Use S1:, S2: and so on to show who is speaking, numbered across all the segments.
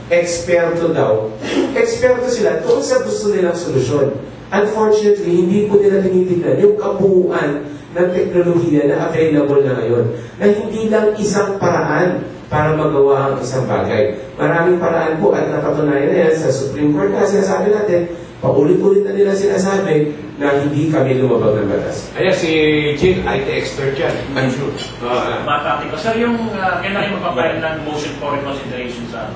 S1: eksperto daw, eksperto sila doon sa gusto nilang solusyon. Unfortunately, hindi po nila tinitignan yung kabuuan ng teknolohiya na available na ngayon, na hindi lang isang paraan para magawa ang isang bagay. Maraming paraan po at napatunayan na yan sa Supreme Court na sinasabi natin, paulit-ulit na nila sinasabi na hindi kami lumabag ng batas.
S2: Ayan, si Jill, IT expert yan. I'm sure.
S3: Matati ko. Sir, yung kailangan magpapayan ng motion for reconsideration sa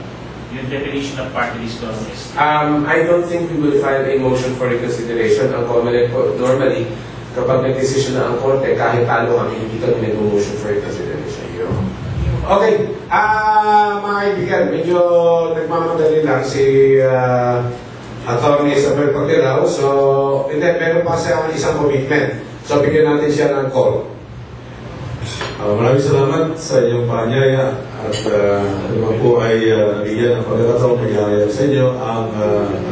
S3: yung definition of party list terrorist.
S1: I don't think we will file a motion for reconsideration. Ang common po, normally, kapag nag-decision na ang korte, kahit talo kami, hindi kami nag-motion for reconsideration.
S2: Okay, mga kaibigan, medyo nagmamadali lang si Atty. Isabel Pagdilao. So, meron pa siya isang commitment. So, bigyan natin siya ng call.
S4: Maraming salamat sa inyong paanyaya at naman po ay bigyan ng pagkakataong magyayari sa inyo ang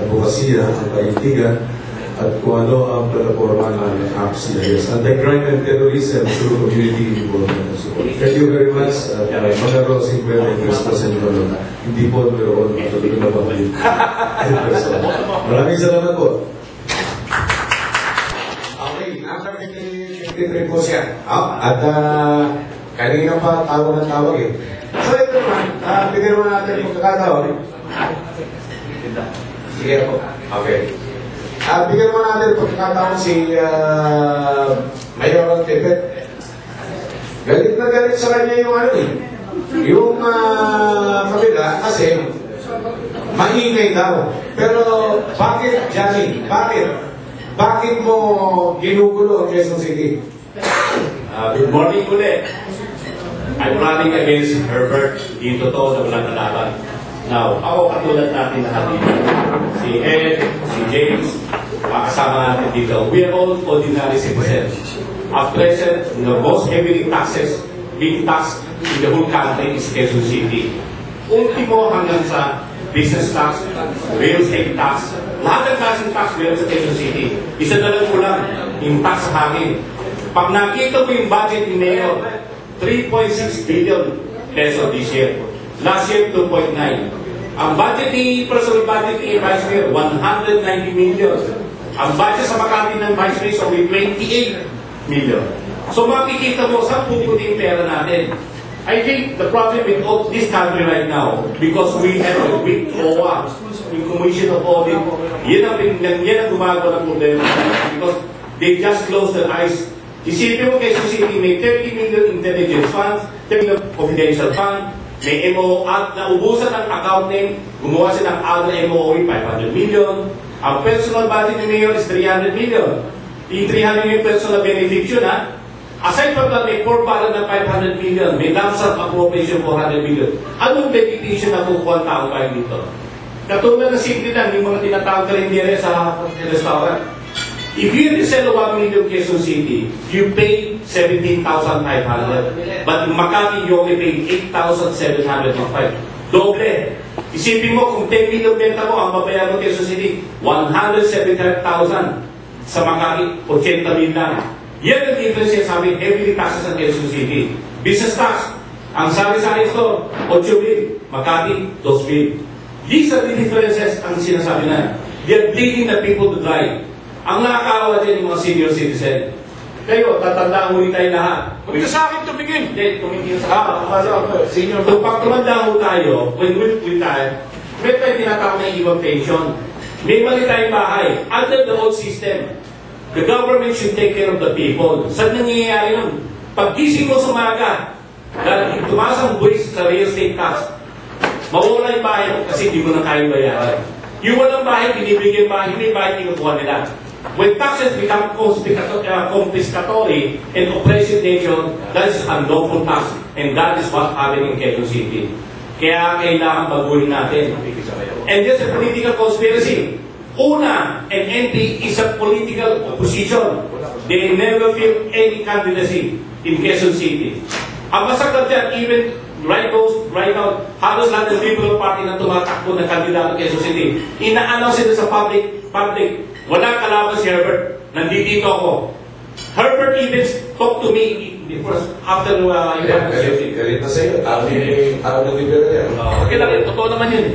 S4: advokasya, ang kaintigan at kung ano ang plataforma ng ACT-CIS, Anti-Crime and Terrorism through Community Involvement and Support. Thank you very much. Magkaroon si Brenda Interest sa inyo na hindi po meron matulog na pamilya. Maraming salamat po.
S2: Okay, nasa 53 po siya. At kanina pa tawag ng tawag eh. So ito naman, bigyan naman natin yung pagkakataon. Sige po. Okay. Bigyan naman natin yung pagkakataon si Mayor Tepet. Galit na galit sa kanya yung ano eh. Yung kabila kasi maingay daw. Pero bakit, Johnny? Bakit mo ginugulo ang Quezon City?
S5: Good morning ulit. I'm running against Herbert. Hindi totoo na walang kalaban. Now, ako katulad natin lahat dito. Si Ed, si James, kasama natin dito. We are all ordinary citizens. At present, the most heavily taxes being taxed in the whole country is Quezon City. Ultimo hanggang sa business tax, real estate tax, lahat ng klaseng tax meron sa Quezon City. Isa na lang kulang, yung tax hangin. Pag nakita mo yung budget ni Mayor, 3.6 billion peso this year. Last year, 2.9. Ang budget ni personal budget ni Vice Mayor, 190 million. Ang budget sa Makati ng Vice Mayor, so 28 million. So makikita mo, saan pupunta yung pera natin? I think the problem with this country right now, because we have a weak OWA, in Commission of Audit, yan ang gumagawa ng problema. Because they just closed their eyes. Isipin mo Quezon City, may 30 million intelligence funds, 30 million confidential fund, may MO at naubusan ng account name, gumawa sila ng other MOE, 500 million. Ang personal budget ni Mayor is 300 million. Yung 300 million personal beneficio na, aside from that, may core balance ng 500 million, may lump sum appropriation 400 million. Anong beneficio na kukuha ang tao kayo dito? Katulad na simple lang, yung mga tinatawag karindere sa restaurant. If you sell 1 million Quezon City, you pay 17,500. But in Makati, you only pay 8,705. Doble. Isipin mo, kung 10 million benta mo, ang mabayaran mo Quezon City, 175,000. Sa Makati, 80 million lang. Yan ang difference sa amin, heavily taxes sa Quezon City. Business tax, ang sari-sari store, 8 mil. Makati, 2 mil. These are the differences ang sinasabi na. They are bleeding the people to dry. Ang nakakaawa din yung mga senior citizen. Kayo, tatandaan mo rin tayo lahat.
S2: Huwag ka sa akin tumingin.
S5: Hindi, tumingin sa senior. Kung pag tumanda mo tayo, when we retire, may tayo tinatawag na ibang pension. May mali tayong bahay. Under the old system, the government should take care of the people. Saan nangyayari yun? Pag-gising mo sa umaga, dahil tumaas ang buwis sa real estate tax, mawala yung bahay mo kasi hindi mo na kayang bayaran. Yung walang bahay, binibigyan bahay, hindi bahay kinukuha nila. When taxes become confiscatory and oppressive nature, that is unlawful tax. And that is what happened in Quezon City. Kaya kailangan baguhin natin. And there's a political conspiracy. Una, an MP is a political opposition. They never feel any candidacy in Quezon City. Ang masakit dyan, even right now, halos lahat ng Liberal Party na tumatakbo na kandidato Quezon City. Ina-announce sila sa public, walang kalaban si Herbert. Nandito ako. Herbert even talked to me before, after you have the safety.
S2: Galit na sa'yo. Ako nag-ibera yan.
S5: Okay lang yun, totoo naman yun.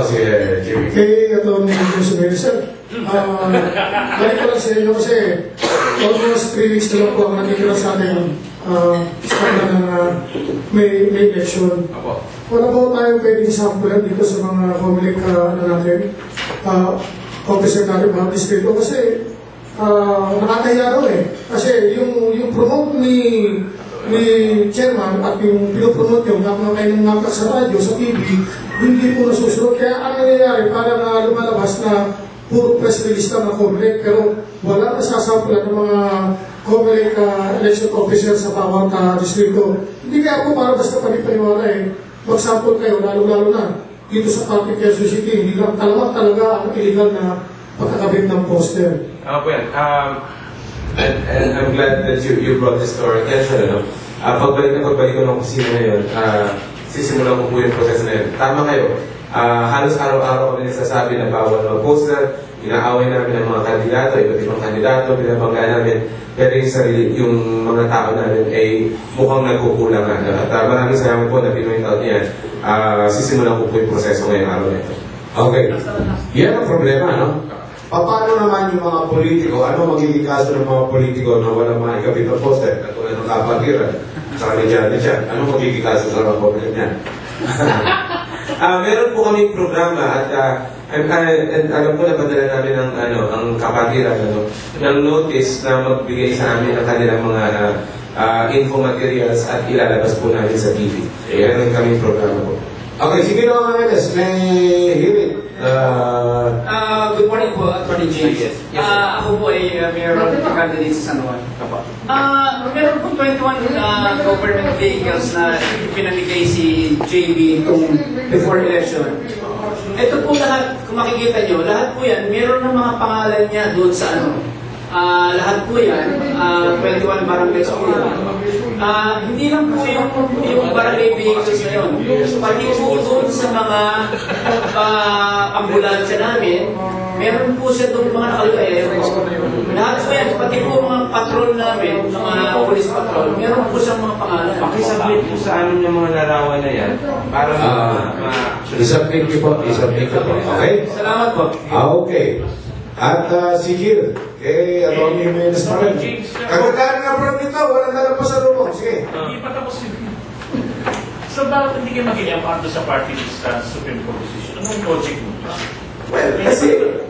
S2: Sige, Jimmy.
S6: Kay Atty. Joseph sir, balik ko lang sa inyo kasi almost 3 weeks na lang po ako nakikita sa ating sa kanya ng may election. Wala po tayo pwedeng sampulan dito sa mga Comelec natin, officer natin, mga distrito kasi nakakahiya raw kasi yung promote ni chairman at yung pinopromote yung kayo ng ngakak sa radyo, sa TV, hindi po nasusunod. Kaya ang nangyayari, parang lumalabas na puro press release lang ng Comelec, pero wala nasasampulan ng mga Comelec election officer sa bawat distrito. Hindi kaya po para basta panipaniwala mag-sample kayo, lalo-lalo na dito sa Parque Quezon City, hindi lang talaga ang illegal na pagkakabit ng poster.
S1: And I'm glad that you brought this to our attention. Pagbalik ko ng kusina ngayon, sisimulan ko po yung proseso na yun. Tama kayo. Halos araw-araw kami nasasabi na bawal mag-poster, inaaway namin ang mga kandidato, iba't ibang kandidato, binabangga namin, pero yung mga tao namin ay mukhang nagkukulang na. At maraming salamat po na pinuhin out niyan. Sisimulan ko po yung proseso ngayong araw nito.
S2: Okay. Yan ang problema, no? Paano naman yung mga politiko? Ano magiging kaso ng mga politiko na walang mga ikabit na poster? Katulad ng kapatiran. Saka ni Janet dyan. Ano magiging kaso sa mga problem niyan?
S1: Meron po kaming programa at alam ko na padala namin ang kapatiran ng notice na magbigay sa amin ng kanilang mga info materials at ilalabas po namin sa TV. Meron kaming programa po.
S2: Okay, sige na mga Menes. May hearing.
S7: Good morning po, Atty. James.
S5: Yes.
S7: Ako po ay mayor of candidate sa San Juan. Meron po 21 government vehicles na pinamigay si JB itong before election. Ito po lahat, kung makikita nyo, lahat po yan, meron ng mga pangalan niya doon sa lahat po yan, 21 barangays po yan. Hindi lang po yung barangay vehicles na yun. Pati po doon sa mga ambulansya namin, meron po siya doon mga nakalagay. Lahat po yan, pati po mga patrol namin, mga police patrol, meron po siyang mga pangalan.
S1: Pakisubmit po sa amin yung mga larawan na yan para
S2: Isubmit niyo po. Okay?
S7: Salamat po.
S2: Okay. At si Gil, Atty. Menes pa rin. Kagandaan nga bro nito, walang dalang pa sa lubong. Sige.
S3: Hindi pa tapos yun. So bakit hindi kayo mag-i-amount sa party list sa Supreme Court decision? Anong project mo?
S1: Well, kasi,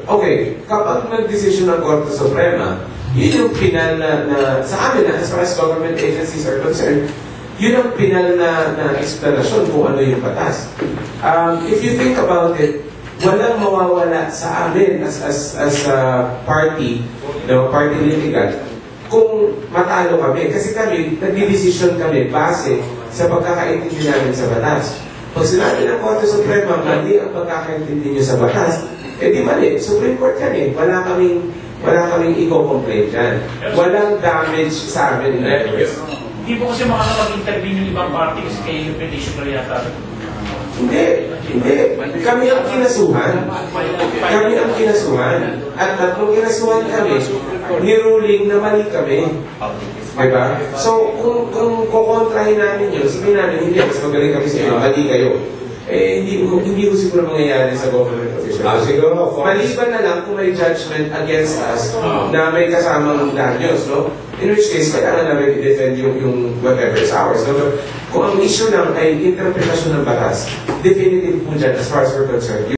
S1: okay, kapag nag-decision ng Korte Suprema, yun yung pinal na sa amin as far as government agencies are concerned, yun ang pinal na explanation kung ano yung batas. If you think about it, walang mawawala sa amin as a party, party litigant, kung matalo kami. Kasi kami, nag-decision kami base sa pagkakaintindi namin sa batas. Pag sinabi ng Korte Suprema, mali ang pagkakaintindi nyo sa batas, di mali. Supreme Court yan wala kaming i-complain dyan. Walang damage sa amin.
S3: Hindi po kasi makakapag-intervene yung ibang party kasi kayo yung petition na yata.
S1: Hindi. Kami ang kinasuhan. At nung kinasuhan kami, niruling na mali kami. Diba? So, kung kukontrahin namin yun, sabihin namin, hindi, mas magaling kami sa inyo, mali kayo. Hindi ko siguro mangyayari sa government official.
S2: Siguro.
S1: Maliban na lang kung may judgment against us na may kasamang danyos, no? In which case, kailangan namin i-defend yung whatever is ours. No? But kung ang issue lang ay interpretasyon ng batas, definitive po dyan as far as we're concerned.